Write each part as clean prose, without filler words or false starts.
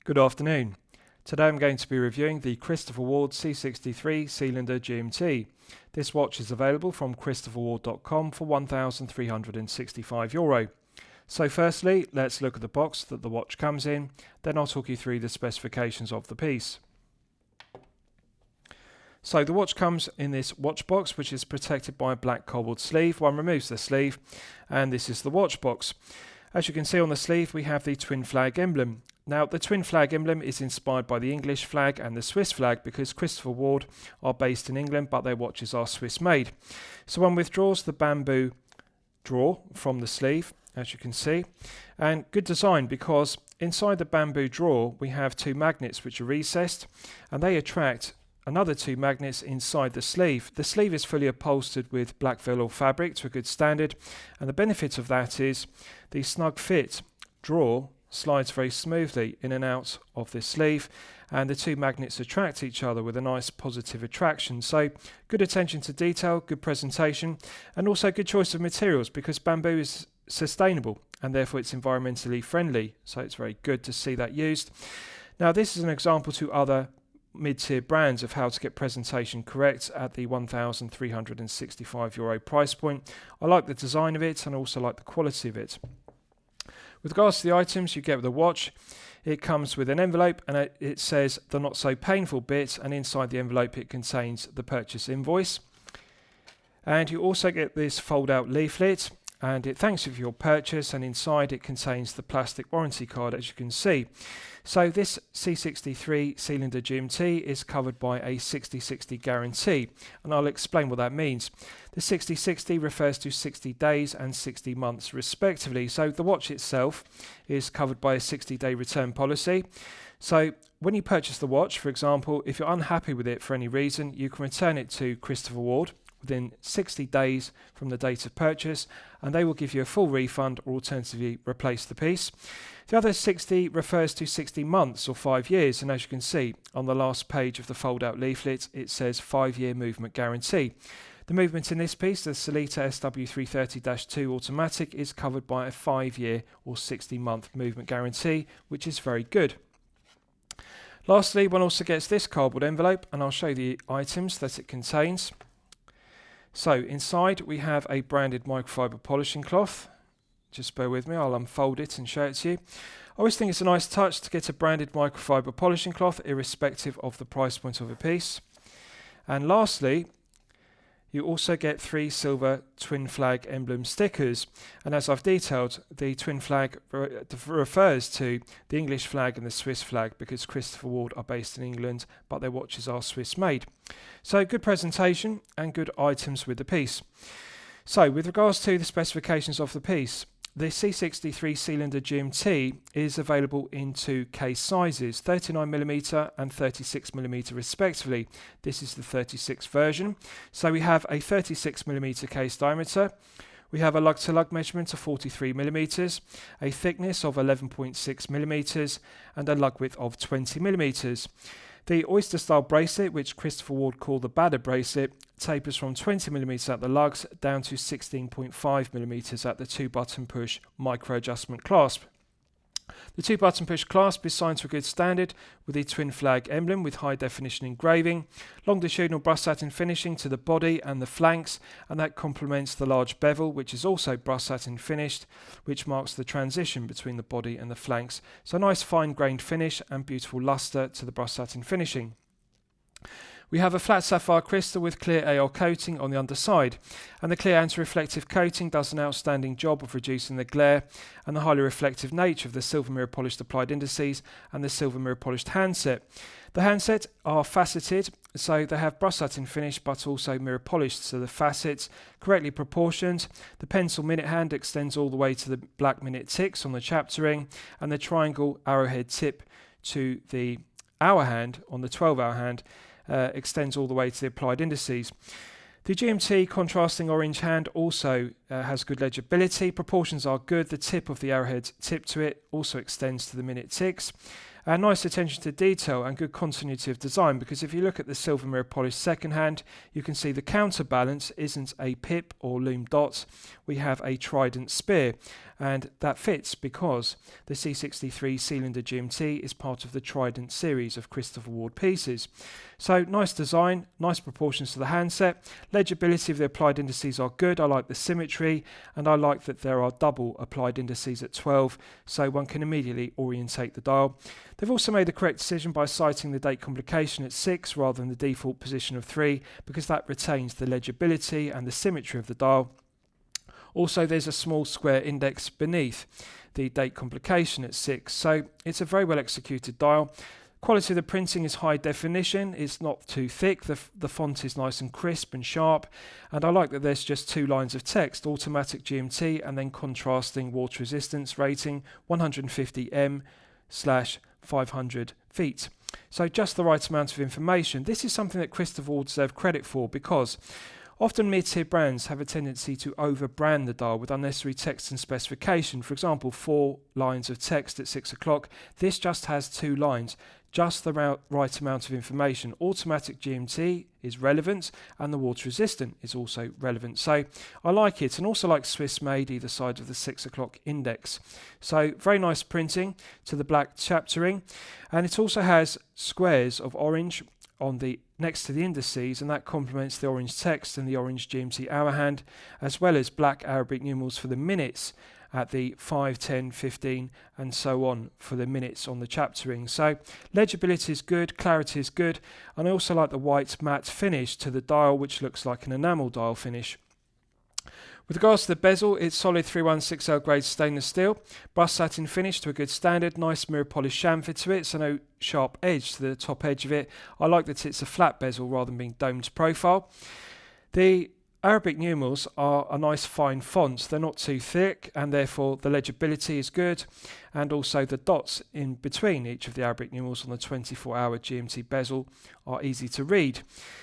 Good afternoon. Today I'm going to be reviewing the Christopher Ward C63 Sealander GMT. This watch is available from christopherward.com for €1,365. So firstly, let's look at the box that the watch comes in, then I'll talk you through the specifications of the piece. So the watch comes in this watch box, which is protected by a black cobbled sleeve. One removes the sleeve, and this is the watch box. As you can see on the sleeve, we have the twin flag emblem. Now, the twin flag emblem is inspired by the English flag and the Swiss flag because Christopher Ward are based in England, but their watches are Swiss made. So one withdraws the bamboo drawer from the sleeve, as you can see, and good design because inside the bamboo drawer we have two magnets which are recessed, and they attract another two magnets inside the sleeve. The sleeve is fully upholstered with black velour fabric to a good standard, and the benefit of that is the snug fit drawer slides very smoothly in and out of this sleeve, and the two magnets attract each other with a nice positive attraction. So good attention to detail, good presentation, and also good choice of materials because bamboo is sustainable and therefore it's environmentally friendly, so it's very good to see that used. Now this is an example to other mid-tier brands of how to get presentation correct at the €1,365 price point. I like the design of it and also like the quality of it. With regards to the items you get with the watch, it comes with an envelope and it says the not so painful bit, and inside the envelope it contains the purchase invoice. And you also get this fold out leaflet, and it thanks you for your purchase, and inside it contains the plastic warranty card, as you can see. So this C63 Sealander GMT is covered by a 60/60 guarantee, and I'll explain what that means. The 60/60 refers to 60 days and 60 months respectively. So the watch itself is covered by a 60-day return policy. So when you purchase the watch, for example, if you're unhappy with it for any reason, you can return it to Christopher Ward within 60 days from the date of purchase, and they will give you a full refund or alternatively replace the piece. The other 60 refers to 60 months or 5 years, and as you can see on the last page of the fold-out leaflet, it says 5-year movement guarantee. The movement in this piece, the Celita SW330-2 automatic, is covered by a 5-year or 60-month movement guarantee, which is very good. Lastly, one also gets this cardboard envelope, and I'll show you the items that it contains. So inside we have a branded microfiber polishing cloth. Just bear with me, I'll unfold it and show it to you. I always think it's a nice touch to get a branded microfiber polishing cloth irrespective of the price point of a piece. And lastly, you also get 3 silver twin flag emblem stickers, and as I've detailed, the twin flag refers to the English flag and the Swiss flag because Christopher Ward are based in England but their watches are Swiss made. So good presentation and good items with the piece. So with regards to the specifications of the piece, the C63 Sealander GMT is available in 2 case sizes, 39mm and 36mm respectively. This is the 36 version. So we have a 36mm case diameter, we have a lug-to-lug measurement of 43mm, a thickness of 11.6mm, and a lug width of 20mm. The oyster style bracelet, which Christopher Ward call the Badder bracelet, tapers from 20mm at the lugs down to 16.5mm at the 2-button push micro adjustment clasp. The 2-button push clasp is signed to a good standard with the twin flag emblem with high definition engraving, longitudinal brushed satin finishing to the body and the flanks, and that complements the large bevel, which is also brushed satin finished, which marks the transition between the body and the flanks. So nice fine grained finish and beautiful luster to the brushed satin finishing. We have a flat sapphire crystal with clear AR coating on the underside, and the clear anti-reflective coating does an outstanding job of reducing the glare and the highly reflective nature of the silver mirror polished applied indices and the silver mirror polished handset. The handset are faceted, so they have brushed satin finish but also mirror polished, so the facets correctly proportioned. The pencil minute hand extends all the way to the black minute ticks on the chapter ring, and the triangle arrowhead tip to the hour hand on the 12-hour hand extends all the way to the applied indices. The GMT contrasting orange hand also has good legibility. Proportions are good. The tip of the arrowhead tip to it also extends to the minute ticks. Nice attention to detail and good continuity of design, because if you look at the silver mirror polished second hand, you can see the counterbalance isn't a pip or Lume dot. We have a trident spear, and that fits because the C63 Sealander GMT is part of the Trident series of Christopher Ward pieces. So nice design, nice proportions to the handset. Legibility of the applied indices are good. I like the symmetry, and I like that there are double applied indices at 12, so one can immediately orientate the dial. They've also made the correct decision by citing the date complication at 6 rather than the default position of 3, because that retains the legibility and the symmetry of the dial. Also, there's a small square index beneath the date complication at 6, so it's a very well executed dial. Quality of the printing is high definition, it's not too thick, the font is nice and crisp and sharp, and I like that there's just 2 lines of text, automatic GMT and then contrasting water resistance rating 150 m/500 feet. So just the right amount of information. This is something that Christopher Ward deserve credit for, because often mid-tier brands have a tendency to over-brand the dial with unnecessary text and specification. For example, 4 lines of text at 6 o'clock. This just has 2 lines, just the right amount of information. Automatic GMT is relevant, and the water resistant is also relevant. So I like it, and also like Swiss made either side of the 6 o'clock index. So very nice printing to the black chaptering, and it also has squares of orange on the next to the indices, and that complements the orange text and the orange GMT hour hand, as well as black Arabic numerals for the minutes at the 5, 10, 15 and so on for the minutes on the chaptering. So legibility is good, clarity is good, and I also like the white matte finish to the dial, which looks like an enamel dial finish. With regards to the bezel, it's solid 316L grade stainless steel, brushed satin finish to a good standard, nice mirror polished chamfer to it, so no sharp edge to the top edge of it. I like that it's a flat bezel rather than being domed profile. The Arabic numerals are a nice fine font. They're not too thick, and therefore the legibility is good, and also the dots in between each of the Arabic numerals on the 24-hour GMT bezel are easy to read.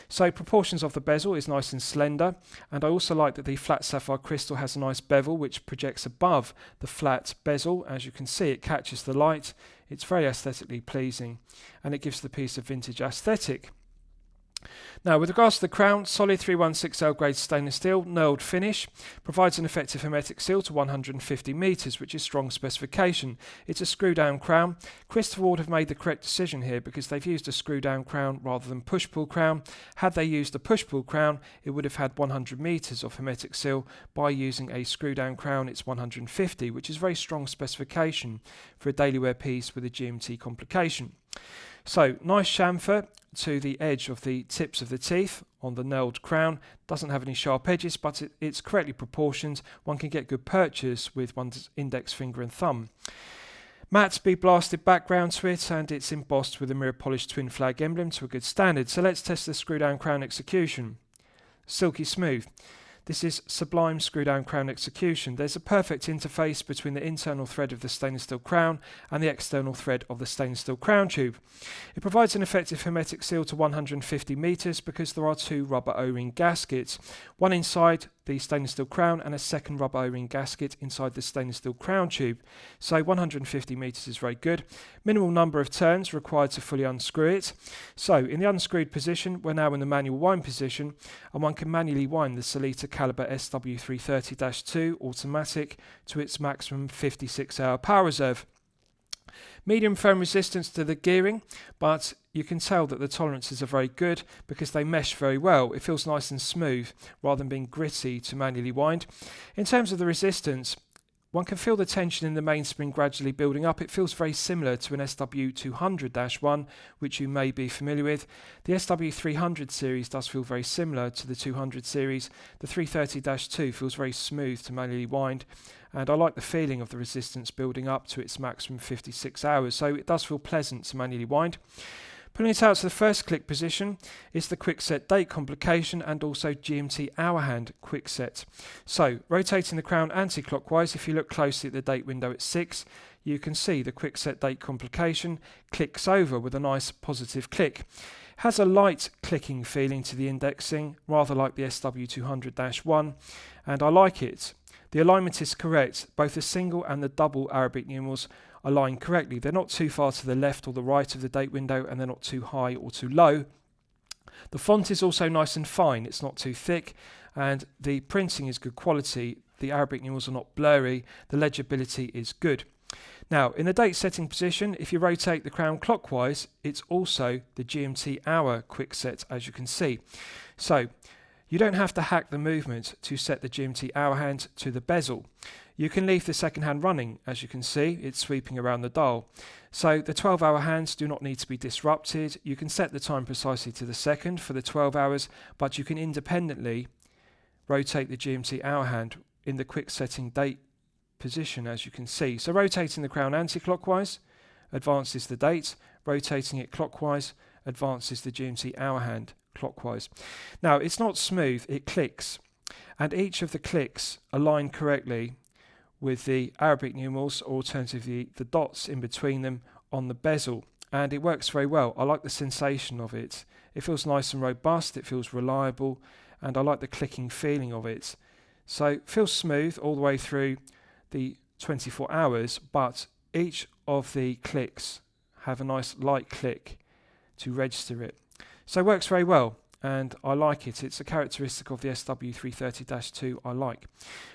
So proportions of the bezel is nice and slender, and I also like that the flat sapphire crystal has a nice bevel which projects above the flat bezel. As you can see, it catches the light. It's very aesthetically pleasing, and it gives the piece a vintage aesthetic. Now, with regards to the crown, solid 316L grade stainless steel, knurled finish, provides an effective hermetic seal to 150 metres, which is strong specification. It's a screw-down crown. Christopher Ward have made the correct decision here because they've used a screw-down crown rather than push-pull crown. Had they used a push-pull crown, it would have had 100 metres of hermetic seal. By using a screw-down crown, it's 150, which is very strong specification for a daily wear piece with a GMT complication. So, nice chamfer to the edge of the tips of the teeth on the knurled crown. Doesn't have any sharp edges, but it's correctly proportioned. One can get good purchase with one's index finger and thumb. Matte bead blasted background to it, and it's embossed with a mirror polished twin flag emblem to a good standard. So let's test the screw down crown execution. Silky smooth. This is sublime screw-down crown execution. There's a perfect interface between the internal thread of the stainless steel crown and the external thread of the stainless steel crown tube. It provides an effective hermetic seal to 150 metres because there are 2 rubber O-ring gaskets, one inside the stainless steel crown and a second rubber O-ring gasket inside the stainless steel crown tube. So 150 metres is very good. Minimal number of turns required to fully unscrew it. So in the unscrewed position, we're now in the manual wind position, and one can manually wind the Sellita caliber SW330-2 automatic to its maximum 56-hour power reserve. Medium firm resistance to the gearing, but you can tell that the tolerances are very good because they mesh very well. It feels nice and smooth rather than being gritty to manually wind. In terms of the resistance, one can feel the tension in the mainspring gradually building up. It feels very similar to an SW200-1, which you may be familiar with. The SW300 series does feel very similar to the 200 series. The 330-2 feels very smooth to manually wind, and I like the feeling of the resistance building up to its maximum 56 hours, so it does feel pleasant to manually wind. Pulling it out to the first click position is the quick set date complication and also GMT hour hand quick set. So rotating the crown anti-clockwise, if you look closely at the date window at 6, you can see the quick set date complication clicks over with a nice positive click. Has a light clicking feeling to the indexing, rather like the SW200-1, and I like it. The alignment is correct. Both the single and the double Arabic numerals align correctly. They're not too far to the left or the right of the date window, and they're not too high or too low. The font is also nice and fine. It's not too thick, and the printing is good quality. the Arabic numerals are not blurry, the legibility is good. Now, in the date setting position, if you rotate the crown clockwise, it's also the GMT hour quick set, as you can see. So, you don't have to hack the movement to set the GMT hour hand to the bezel. You can leave the second hand running, as you can see, it's sweeping around the dial. So the 12-hour hands do not need to be disrupted. You can set the time precisely to the second for the 12 hours, but you can independently rotate the GMT hour hand in the quick setting date position, as you can see. So rotating the crown anti-clockwise advances the date, rotating it clockwise advances the GMT hour hand clockwise. Now, it's not smooth, it clicks, and each of the clicks align correctly with the Arabic numerals, or alternatively the dots in between them on the bezel, and it works very well. I like the sensation of it. It feels nice and robust, it feels reliable, and I like the clicking feeling of it. So it feels smooth all the way through the 24 hours, but each of the clicks have a nice light click to register it. So it works very well, and I like it. It's a characteristic of the SW330-2 I like.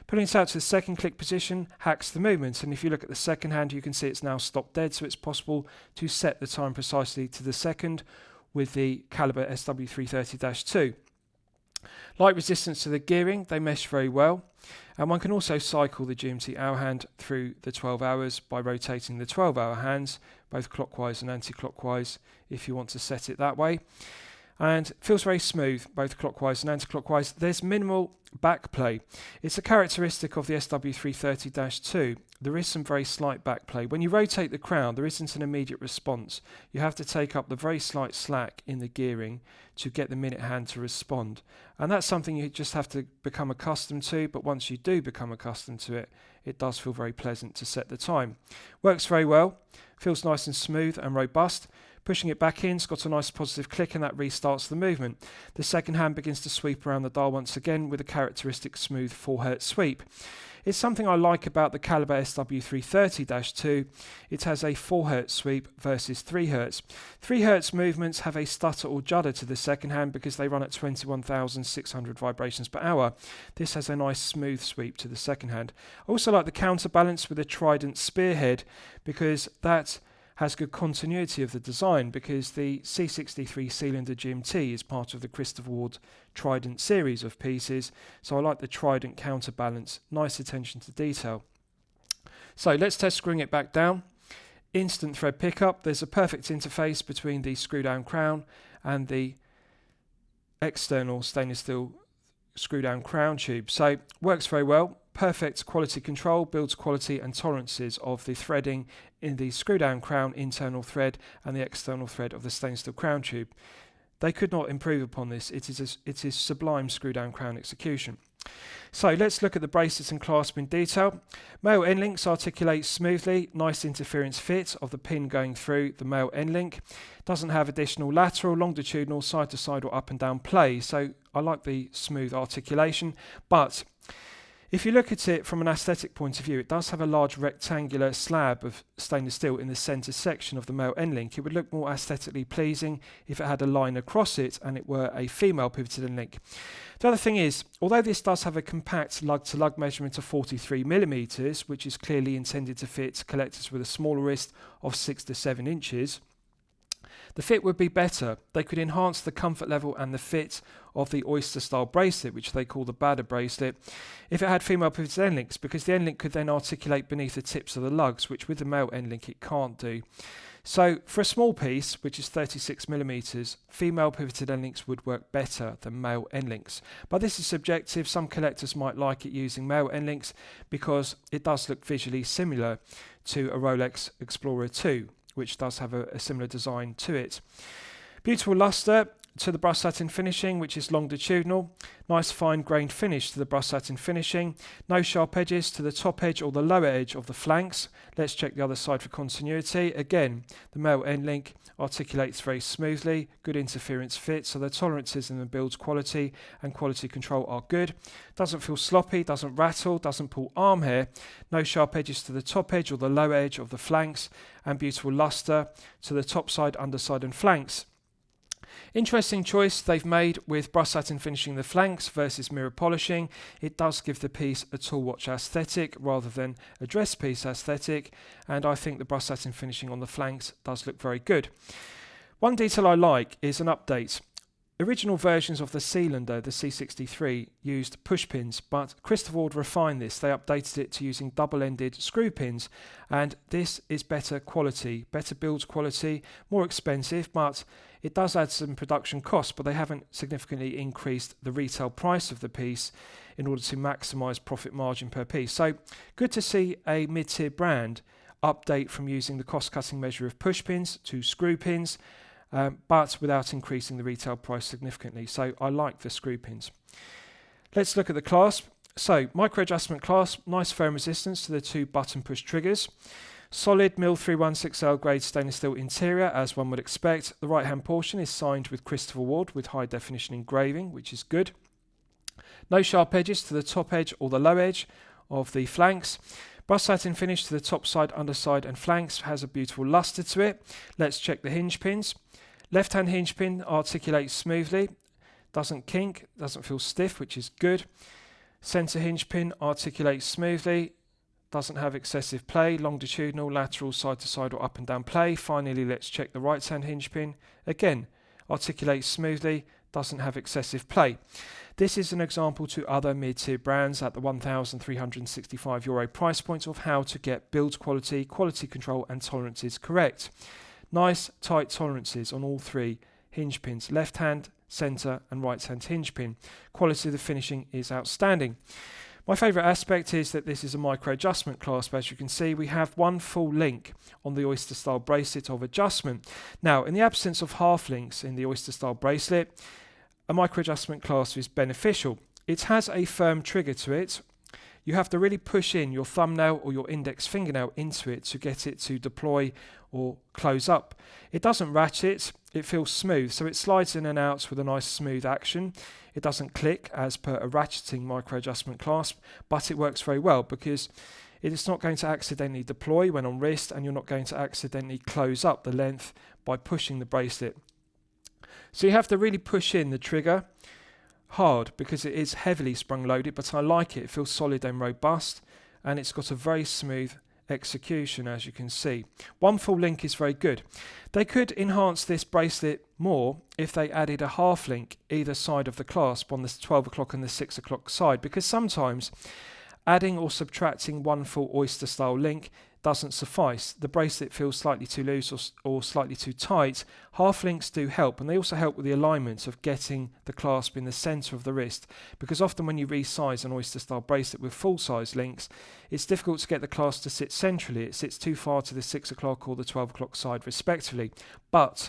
Putting it out to the second click position hacks the movement, and if you look at the second hand, you can see it's now stopped dead, so it's possible to set the time precisely to the second with the caliber SW330-2. Light resistance to the gearing, they mesh very well, and one can also cycle the GMT hour hand through the 12 hours by rotating the 12-hour hands, both clockwise and anti-clockwise, if you want to set it that way. And it feels very smooth, both clockwise and anti-clockwise. There's minimal back play. It's a characteristic of the SW330-2. There is some very slight back play. When you rotate the crown, there isn't an immediate response. You have to take up the very slight slack in the gearing to get the minute hand to respond. And that's something you just have to become accustomed to, but once you do become accustomed to it, it does feel very pleasant to set the time. Works very well, feels nice and smooth and robust. Pushing it back in, it's got a nice positive click, and that restarts the movement. The second hand begins to sweep around the dial once again with a characteristic smooth 4 Hz sweep. It's something I like about the caliber SW330-2. It has a 4 Hz sweep versus 3 Hz. 3 Hz movements have a stutter or judder to the second hand because they run at 21,600 vibrations per hour. This has a nice smooth sweep to the second hand. I also like the counterbalance with a trident spearhead because that has good continuity of the design, because the C63 Sealander GMT is part of the Christopher Ward Trident series of pieces, so I like the Trident counterbalance, nice attention to detail. So let's test screwing it back down. Instant thread pickup, there's a perfect interface between the screw down crown and the external stainless steel screw down crown tube, so works very well. Perfect quality control, builds quality and tolerances of the threading in the screw down crown internal thread and the external thread of the stainless steel crown tube. They could not improve upon this. It is sublime screw down crown execution. So let's look at the bracelets and clasp in detail. Male end links articulate smoothly, nice interference fit of the pin going through the male end link. Doesn't have additional lateral, longitudinal, side to side or up and down play, so I like the smooth articulation, but if you look at it from an aesthetic point of view, it does have a large rectangular slab of stainless steel in the centre section of the male end link. It would look more aesthetically pleasing if it had a line across it and it were a female pivoted end link. The other thing is, although this does have a compact lug-to-lug measurement of 43mm, which is clearly intended to fit collectors with a smaller wrist of 6 to 7 inches, the fit would be better. They could enhance the comfort level and the fit of the oyster style bracelet, which they call the Bader bracelet, if it had female pivoted end links, because the end link could then articulate beneath the tips of the lugs, which with the male end link it can't do. So for a small piece, which is 36mm, female pivoted end links would work better than male end links. But this is subjective. Some collectors might like it using male end links because it does look visually similar to a Rolex Explorer 2, which does have a similar design to it. Beautiful luster to the brush satin finishing, which is longitudinal. Nice fine grained finish to the brush satin finishing. No sharp edges to the top edge or the lower edge of the flanks. Let's check the other side for continuity. Again, the male end link articulates very smoothly, good interference fit, so the tolerances in the build quality and quality control are good. Doesn't feel sloppy, doesn't rattle, doesn't pull arm hair. No sharp edges to the top edge or the lower edge of the flanks, and beautiful luster to the top side, underside and flanks. Interesting choice they've made with brush satin finishing the flanks versus mirror polishing. It does give the piece a tool watch aesthetic rather than a dress piece aesthetic, and I think the brush satin finishing on the flanks does look very good. One detail I like is an update. Original versions of the Sealander, the C63, used push pins, but Christopher Ward refined this. They updated it to using double-ended screw pins, and this is better quality, better build quality, more expensive, but it does add some production costs, but they haven't significantly increased the retail price of the piece in order to maximise profit margin per piece. So good to see a mid-tier brand update from using the cost-cutting measure of push pins to screw pins, but without increasing the retail price significantly. So I like the screw pins. Let's look at the clasp. So micro adjustment clasp, nice firm resistance to the 2 button push triggers. Solid MIL 316L grade stainless steel interior, as one would expect. The right hand portion is signed with Christopher Ward with high definition engraving, which is good. No sharp edges to the top edge or the low edge of the flanks. Brush satin finish to the top side, underside and flanks, has a beautiful luster to it. Let's check the hinge pins. Left hand hinge pin articulates smoothly, doesn't kink, doesn't feel stiff, which is good. Centre hinge pin articulates smoothly, doesn't have excessive play, longitudinal, lateral, side to side or up and down play. Finally, let's check the right hand hinge pin. Again, articulates smoothly, doesn't have excessive play. This is an example to other mid-tier brands at the €1,365 price point of how to get build quality, quality control and tolerances correct. Nice tight tolerances on all 3 hinge pins, left hand, centre and right hand hinge pin. Quality of the finishing is outstanding. My favourite aspect is that this is a micro adjustment clasp. As you can see, we have one full link on the Oyster style bracelet of adjustment. Now, in the absence of half links in the Oyster style bracelet, a micro adjustment clasp is beneficial. It has a firm trigger to it. You have to really push in your thumbnail or your index fingernail into it to get it to deploy or close up. It doesn't ratchet, it feels smooth, so it slides in and out with a nice smooth action. It doesn't click as per a ratcheting micro adjustment clasp, but it works very well because it is not going to accidentally deploy when on wrist, and you're not going to accidentally close up the length by pushing the bracelet. So you have to really push in the trigger hard because it is heavily sprung loaded, but I like it. It feels solid and robust, and it's got a very smooth execution, as you can see. One full link is very good. They could enhance this bracelet more if they added a half link either side of the clasp on the 12 o'clock and the 6 o'clock side, because sometimes adding or subtracting one full Oyster style link doesn't suffice. The bracelet feels slightly too loose or slightly too tight. Half links do help, and they also help with the alignment of getting the clasp in the centre of the wrist, because often when you resize an Oyster style bracelet with full size links, it's difficult to get the clasp to sit centrally. It sits too far to the 6 o'clock or the 12 o'clock side respectively. But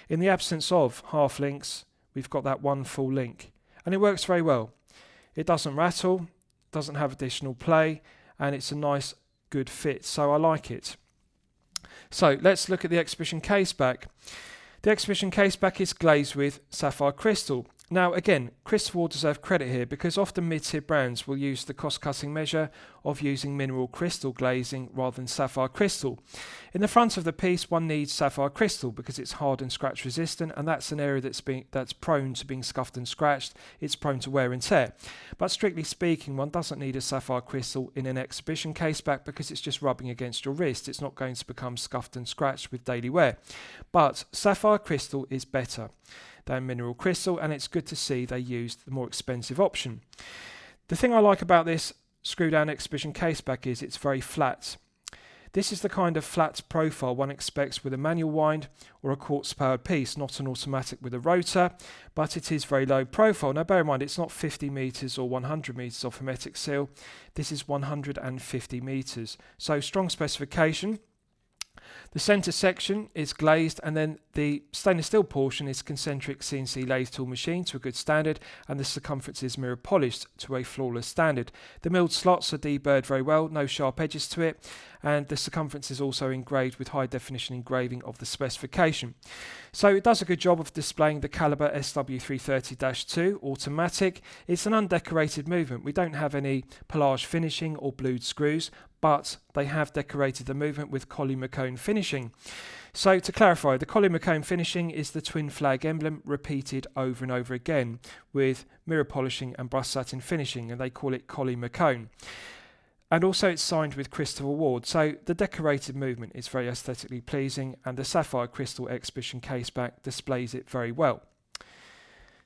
in the absence of half links, we've got that one full link, and it works very well. It doesn't rattle, doesn't have additional play, and it's a nice good fit, so I like it. So let's look at the exhibition case back. The exhibition case back is glazed with sapphire crystal. Now again, Christopher Ward deserve credit here because often mid-tier brands will use the cost-cutting measure of using mineral crystal glazing rather than sapphire crystal. In the front of the piece, one needs sapphire crystal because it's hard and scratch resistant, and that's an area that's prone to being scuffed and scratched. It's prone to wear and tear. But strictly speaking, one doesn't need a sapphire crystal in an exhibition case back because it's just rubbing against your wrist. It's not going to become scuffed and scratched with daily wear. But sapphire crystal is better than mineral crystal, and it's good to see they used the more expensive option. The thing I like about this screw down exhibition case back is it's very flat. This is the kind of flat profile one expects with a manual wind or a quartz powered piece, not an automatic with a rotor, but it is very low profile. Now bear in mind, it's not 50 meters or 100 meters of hermetic seal. This is 150 meters. So strong specification. The centre section is glazed, and then the stainless steel portion is concentric CNC lathe tool machine to a good standard, and the circumference is mirror polished to a flawless standard. The milled slots are deburred very well, no sharp edges to it, and the circumference is also engraved with high definition engraving of the specification. So it does a good job of displaying the caliber SW330-2 automatic. It's an undecorated movement. We don't have any pelage finishing or blued screws, but they have decorated the movement with Collie McCone finishing. So to clarify, the Collie McCone finishing is the twin flag emblem repeated over and over again with mirror polishing and brushed satin finishing, and they call it Collie McCone. And also it's signed with Christopher Ward, so the decorated movement is very aesthetically pleasing, and the sapphire crystal exhibition caseback displays it very well.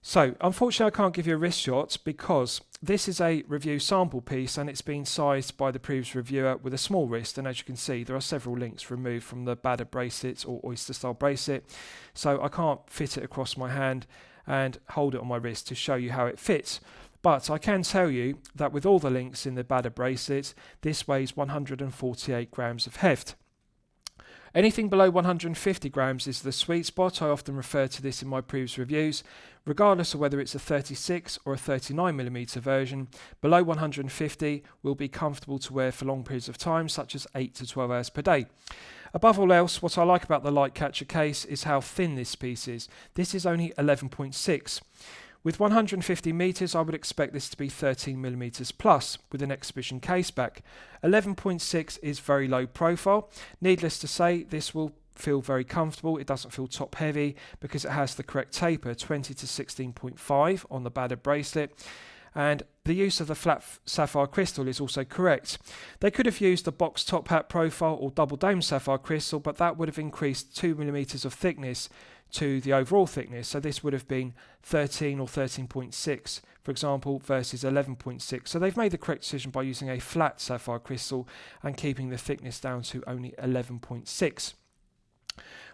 So unfortunately I can't give you a wrist shot because this is a review sample piece and it's been sized by the previous reviewer with a small wrist, and as you can see there are several links removed from the Badder bracelet or oyster style bracelet, so I can't fit it across my hand and hold it on my wrist to show you how it fits. But I can tell you that with all the links in the Badder bracelet, this weighs 148 grams of heft. Anything below 150 grams is the sweet spot. I often refer to this in my previous reviews. Regardless of whether it's a 36 or a 39mm version, below 150 will be comfortable to wear for long periods of time, such as 8 to 12 hours per day. Above all else, what I like about the light catcher case is how thin this piece is. This is only 11.6. With 150 metres, I would expect this to be 13mm plus with an exhibition caseback. 11.6 is very low profile. Needless to say, this will feel very comfortable. It doesn't feel top heavy because it has the correct taper, 20 to 16.5 on the Badder bracelet. And the use of the flat sapphire crystal is also correct. They could have used the box top hat profile or double dome sapphire crystal, but that would have increased 2mm of thickness to the overall thickness, so this would have been 13 or 13.6 for example versus 11.6. So they've made the correct decision by using a flat sapphire crystal and keeping the thickness down to only 11.6.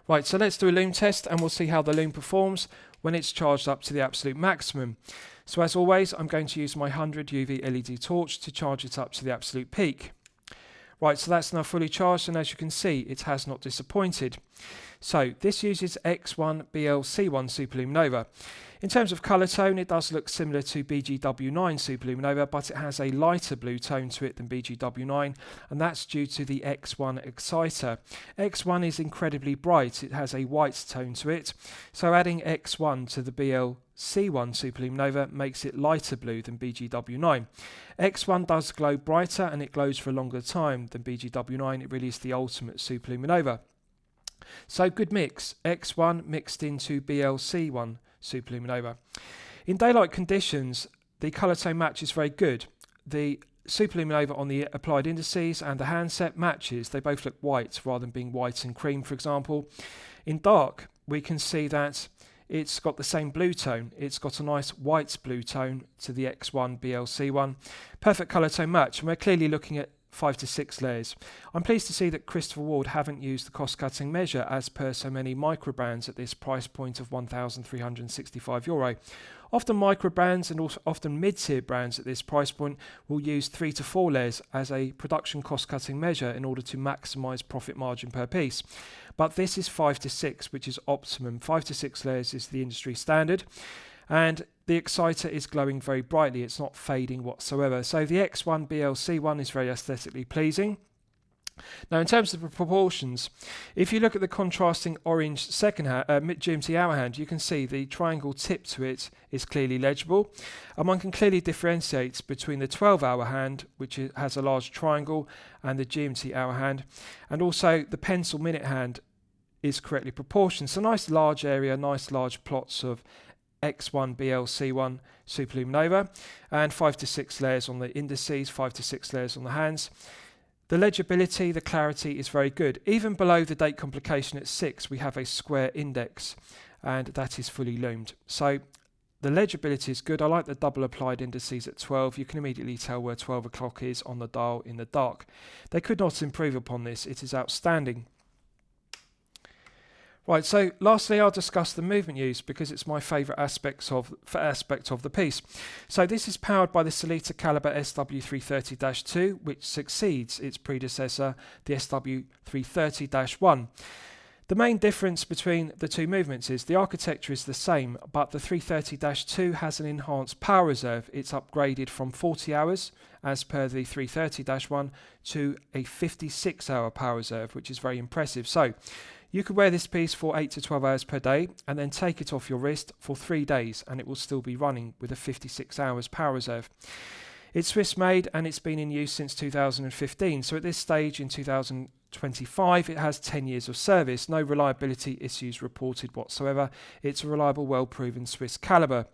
Right, so let's do a lume test and we'll see how the lume performs when it's charged up to the absolute maximum. So as always, I'm going to use my 100 UV LED torch to charge it up to the absolute peak. Right, so that's now fully charged, and as you can see, it has not disappointed. So this uses X1 BL-C1 Superluminova. In terms of colour tone, it does look similar to BGW9 Superluminova, but it has a lighter blue tone to it than BGW9, and that's due to the X1 exciter. X1 is incredibly bright, it has a white tone to it, so adding X1 to the BL-C1 Superluminova makes it lighter blue than BGW9. X1 does glow brighter and it glows for a longer time than BGW9. It really is the ultimate Superluminova. So good mix, X1 mixed into BL-C1 Superluminova. In daylight conditions, the colour tone match is very good. The Superluminova on the applied indices and the handset matches. They both look white rather than being white and cream, for example. In dark, we can see that it's got the same blue tone. It's got a nice white blue tone to the X1 BL-C1. Perfect colour tone match, and we're clearly looking at 5 to 6 layers. I'm pleased to see that Christopher Ward haven't used the cost-cutting measure as per so many micro brands at this price point of €1,365. Often micro brands and also often mid-tier brands at this price point will use 3 to 4 layers as a production cost-cutting measure in order to maximise profit margin per piece. But this is 5 to 6, which is optimum. 5 to 6 layers is the industry standard. And the exciter is glowing very brightly, it's not fading whatsoever. So the X1 BL-C1 is very aesthetically pleasing. Now in terms of the proportions, if you look at the contrasting orange second hand, GMT hour hand, you can see the triangle tip to it is clearly legible, and one can clearly differentiate between the 12-hour hand, which has a large triangle, and the GMT hour hand, and also the pencil minute hand is correctly proportioned. So nice large area, nice large plots of X1 BL-C1 Superluminova, and 5 to 6 layers on the indices, 5 to 6 layers on the hands. The legibility, the clarity is very good. Even below the date complication at 6, we have a square index, and that is fully loomed. So the legibility is good. I like the double applied indices at 12. You can immediately tell where 12 o'clock is on the dial in the dark. They could not improve upon this. It is outstanding. Right, so lastly I'll discuss the movement use because it's my favourite aspect of the piece. So this is powered by the Sellita Caliber SW330-2, which succeeds its predecessor, the SW330-1. The main difference between the two movements is the architecture is the same, but the 330-2 has an enhanced power reserve. It's upgraded from 40 hours, as per the 330-1, to a 56-hour power reserve, which is very impressive. So you could wear this piece for 8 to 12 hours per day and then take it off your wrist for 3 days and it will still be running with a 56 hours power reserve. It's Swiss made and it's been in use since 2015, so at this stage in 2025 it has 10 years of service, no reliability issues reported whatsoever. It's a reliable, well proven Swiss caliber.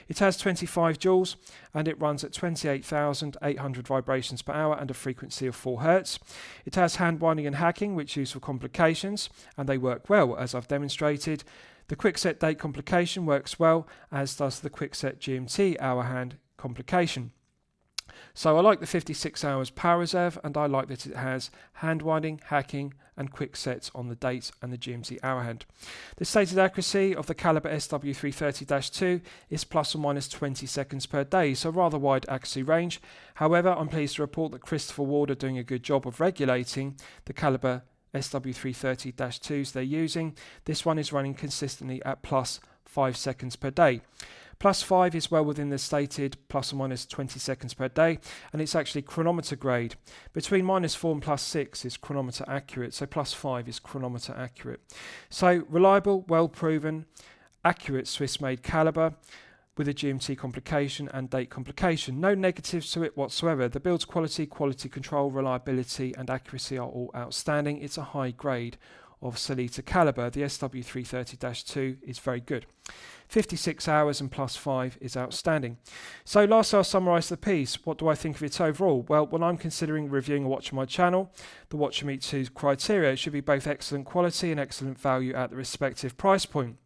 It has 25 joules and it runs at 28,800 vibrations per hour and a frequency of 4 Hz. It has hand winding and hacking, which use for complications, and they work well as I've demonstrated. The quickset date complication works well, as does the quickset GMT hour hand complication. So I like the 56 hours power reserve, and I like that it has hand winding, hacking and quick sets on the date and the GMT hour hand. The stated accuracy of the caliber SW330-2 is plus or minus 20 seconds per day, so rather wide accuracy range. However, I'm pleased to report that Christopher Ward are doing a good job of regulating the caliber SW330-2s they're using. This one is running consistently at plus 5 seconds per day. Plus 5 is well within the stated plus or minus 20 seconds per day, and it's actually chronometer grade. Between minus 4 and plus 6 is chronometer accurate, so plus 5 is chronometer accurate. So reliable, well proven, accurate Swiss made caliber with a GMT complication and date complication. No negatives to it whatsoever. The build's quality, quality control, reliability and accuracy are all outstanding. It's a high grade of Sealander caliber. The SW330-2 is very good. 56 hours and plus 5 is outstanding. So lastly, I'll summarise the piece. What do I think of it overall? Well, when I'm considering reviewing a watch on my channel, the watch meets two criteria. It should be both excellent quality and excellent value at the respective price point.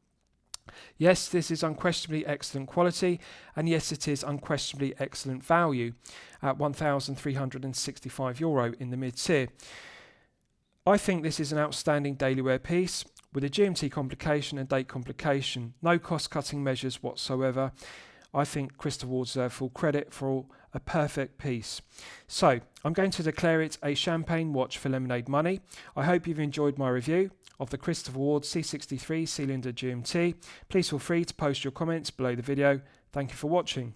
Yes, this is unquestionably excellent quality, and yes, it is unquestionably excellent value at €1,365 in the mid-tier. I think this is an outstanding daily wear piece with a GMT complication and date complication. No cost-cutting measures whatsoever. I think Christopher Ward deserves full credit for a perfect piece. So I'm going to declare it a champagne watch for lemonade money. I hope you've enjoyed my review of the Christopher Ward C63 Sealander GMT. Please feel free to post your comments below the video. Thank you for watching.